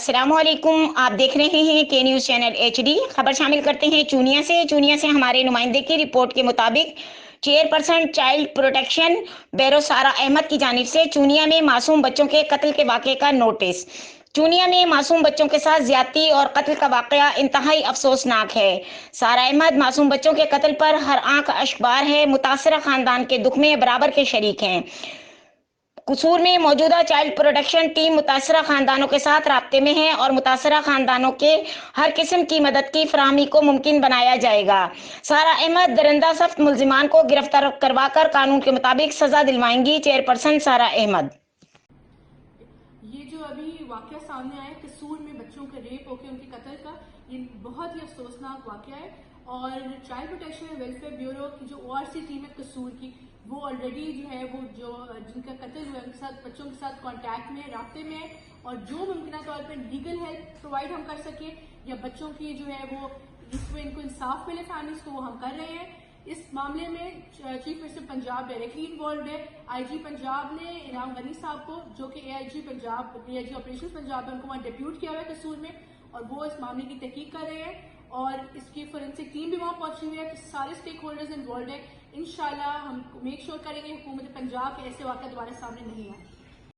अस्सलाम वालेकुम। आप देख रहे हैं के न्यूज़ चैनल HD। खबर शामिल करते हैं चूनिया से हमारे नुमाइंदे की रिपोर्ट के मुताबिक चेयरपर्सन चाइल्ड प्रोटेक्शन बैरो सारा अहमद की जानिब से चूनिया में मासूम बच्चों के कत्ल के वाक़े का नोटिस। चूनिया में मासूम बच्चों के साथ ज्यादती और कत्ल का वाक़या इंतहाई अफसोसनाक है। सारा अहमद मासूम बच्चों के कत्ल पर हर आंख अश्कबार है। मुतासरा खानदान के दुख में बराबर के शरीक हैं। कसूर में मौजूदा चाइल्ड प्रोटेक्शन टीम मुतासरा खानदानों के साथ राब्ते में है और मुतासरा खानदानों के हर किस्म की मदद की फराहमी को मुमकिन बनाया जाएगा। सारा अहमद दरिंदा सख्त मुल्जिमान को गिरफ्तार करवा कर कानून के मुताबिक सजा दिलवाएंगी। चेयरपर्सन सारा अहमद। ये जो अभी वाकया सामने आया कसूर में बच्चों का रेप होकर उनके कत्ल का, ये बहुत ही अफसोसनाक वाकया है। और child protection and welfare bureau की जो ORC टीम है कसूर की, वो ऑलरेडी जो है वो जो जिनका कत्ल हुआ है उनके साथ बच्चों के साथ कांटेक्ट में राब्ते में है और जो मुमकिन तौर पर लीगल हेल्प प्रोवाइड हम कर सके या बच्चों की जो है वो इसमें इनको इंसाफ मिले फैमिलीज को, वो हम कर रहे हैं। इस मामले में chief minister Punjab directly involve है। IG पंजाब ने इनाम गनी साहब को, जो कि AIG ऑपरेशन पंजाब है, उनको वहाँ डिप्यूट किया हुआ है कसूर में और वो इस मामले की तहकीक कर रहे हैं और इसकी फोरेंसिक टीम भी वहाँ पहुंची हुई है। तो सारे स्टेक होल्डर्स इन्वॉल्व है। इंशाल्लाह हम मेक श्योर करेंगे हुकूमत पंजाब के ऐसे वाक़या दोबारा सामने नहीं आए।